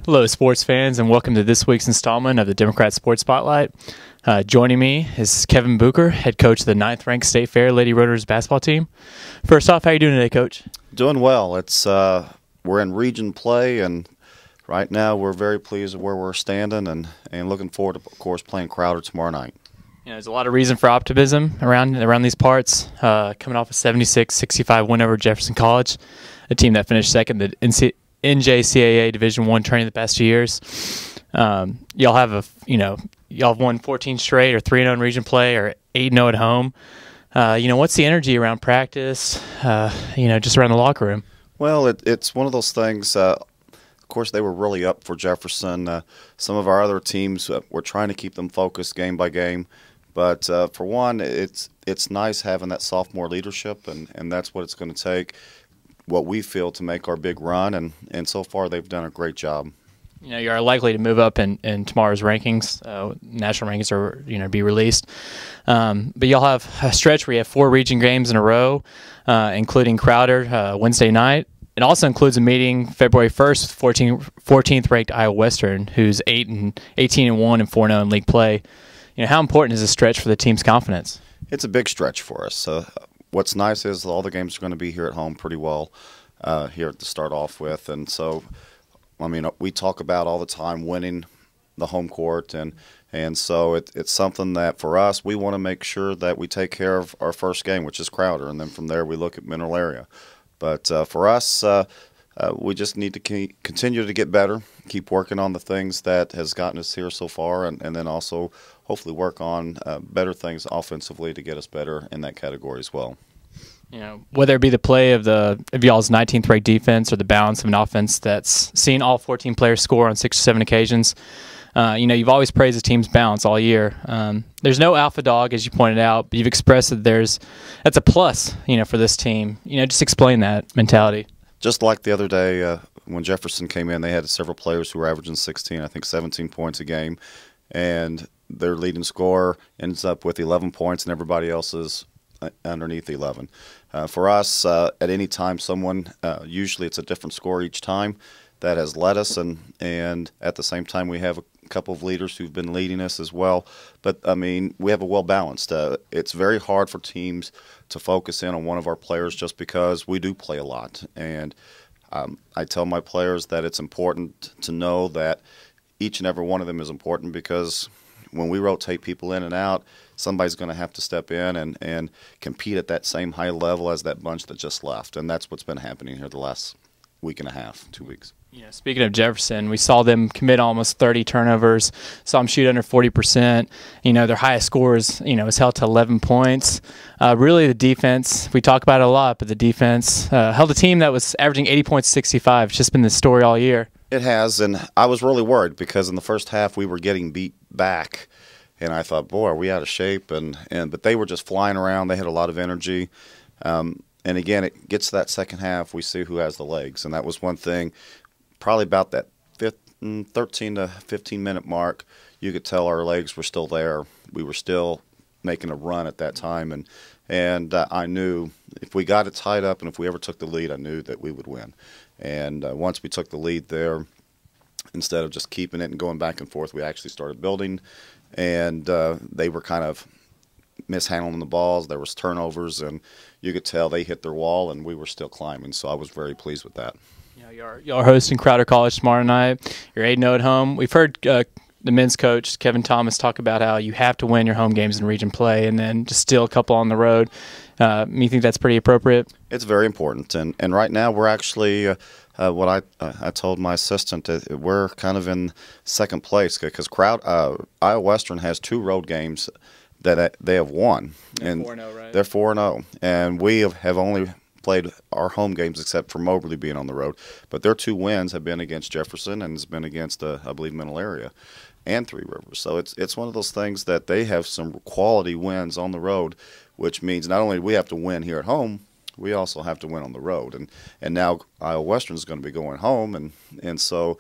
Hello, sports fans, and welcome to this week's installment of the Democrat Sports Spotlight. Joining me is Kevin Bucher, head coach of the 9th-ranked State Fair Lady Roadrunners basketball team. First off, how are you doing today, Coach? Doing well. We're in region play, and right now we're very pleased with where we're standing and looking forward to, of course, playing Crowder tomorrow night. There's a lot of reason for optimism around these parts. Coming off a 76-65 win over Jefferson College, a team that finished second in the NJCAA Division I tourney the past 2 years. Y'all have won 14 straight, or 3-0 in region play, or 8-0 at home. What's the energy around practice? Just around the locker room. Well, it's one of those things. Of course, they were really up for Jefferson. Some of our other teams, we're trying to keep them focused game by game. But for one, it's nice having that sophomore leadership, and that's what it's going to take. What we feel to make our big run, and so far they've done a great job. You are likely to move up in tomorrow's rankings. National rankings are be released, but you'll have a stretch where you have 4 region games in a row, including Crowder Wednesday night. It also includes a meeting February 1st with 14th ranked Iowa Western, who's 18-1 and 4-0 in league play. How important is this stretch for the team's confidence? It's a big stretch for us. What's nice is all the games are going to be here at home pretty well here to start off with. And so, we talk about all the time winning the home court. And so it's something that for us, we want to make sure that we take care of our first game, which is Crowder. And then from there, we look at Mineral Area. But for us, we just need to continue to get better, keep working on the things that has gotten us here so far, and then also hopefully work on better things offensively to get us better in that category as well. Whether it be the play of y'all's 19th ranked defense or the balance of an offense that's seen all 14 players score on 6 or 7 occasions, you've always praised the team's balance all year. There's no alpha dog, as you pointed out, but you've expressed that that's a plus, for this team. Just explain that mentality. Just like the other day when Jefferson came in, they had several players who were averaging 17 points a game, and their leading scorer ends up with 11 points, and everybody else is underneath 11. For us, at any time, usually it's a different score each time that has led us, and at the same time we have a couple of leaders who've been leading us as well. But, we have a well-balanced. It's very hard for teams to focus in on one of our players just because we do play a lot. And I tell my players that it's important to know that each and every one of them is important, because when we rotate people in and out, somebody's going to have to step in and compete at that same high level as that bunch that just left. And that's what's been happening here the last week and a half, 2 weeks. Speaking of Jefferson, we saw them commit almost 30 turnovers, saw them shoot under 40%. Their highest score is held to 11 points. Really, the defense, we talk about it a lot, but the defense held a team that was averaging 80 points, 65. It's just been the story all year. It has, and I was really worried because in the first half we were getting beat back, and I thought, boy, are we out of shape? But they were just flying around. They had a lot of energy. And again, it gets to that second half, we see who has the legs, and that was one thing. Probably about that 13 to 15-minute mark, you could tell our legs were still there. We were still making a run at that time, and I knew if we got it tied up and if we ever took the lead, I knew that we would win. And once we took the lead there, instead of just keeping it and going back and forth, we actually started building, and they were kind of mishandling the balls. There was turnovers, and you could tell they hit their wall, and we were still climbing. So I was very pleased with that. Y'all are hosting Crowder College tomorrow night. You're 8-0 at home. We've heard the men's coach, Kevin Thomas, talk about how you have to win your home games in region play and then just steal a couple on the road. You think that's pretty appropriate? It's very important. And right now we're actually what I told my assistant, we're kind of in second place because Iowa Western has 2 road games that they have won. They're 4-0, right? They're 4-0. And we have only played our home games except for Moberly being on the road. But their 2 wins have been against Jefferson and has been against, I believe, Mineral Area and Three Rivers. So it's one of those things that they have some quality wins on the road, which means not only do we have to win here at home, we also have to win on the road. And now Iowa Western is going to be going home, and so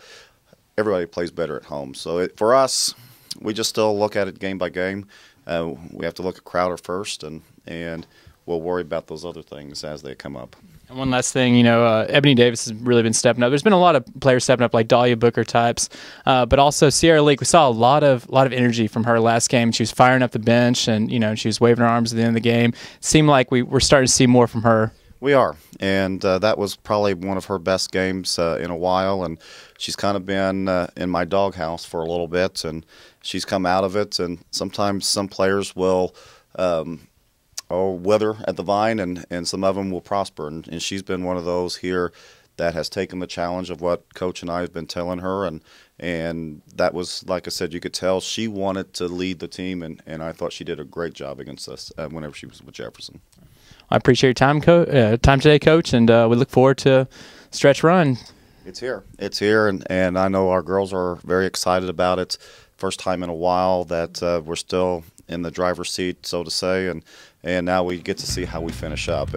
everybody plays better at home. So for us, we just still look at it game by game. We have to look at Crowder first, and we'll worry about those other things as they come up. And one last thing, Ebony Davis has really been stepping up. There's been a lot of players stepping up, like Dahlia Booker types, but also Sierra Leak. We saw a lot of energy from her last game. She was firing up the bench, and she was waving her arms at the end of the game. It seemed like we're starting to see more from her. We are, and that was probably one of her best games in a while, and she's kind of been in my doghouse for a little bit, and she's come out of it, and sometimes some players will wither at the vine, and some of them will prosper, and she's been one of those here that has taken the challenge of what Coach and I have been telling her, and that was, like I said, you could tell she wanted to lead the team, and I thought she did a great job against us whenever she was with Jefferson. I appreciate your time today, Coach, and we look forward to stretch run. It's here, and I know our girls are very excited about it. First time in a while that we're still in the driver's seat, so to say, and now we get to see how we finish up.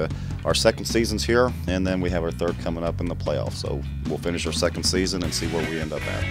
Our second season's here, and then we have our third coming up in the playoffs. So we'll finish our second season and see where we end up at.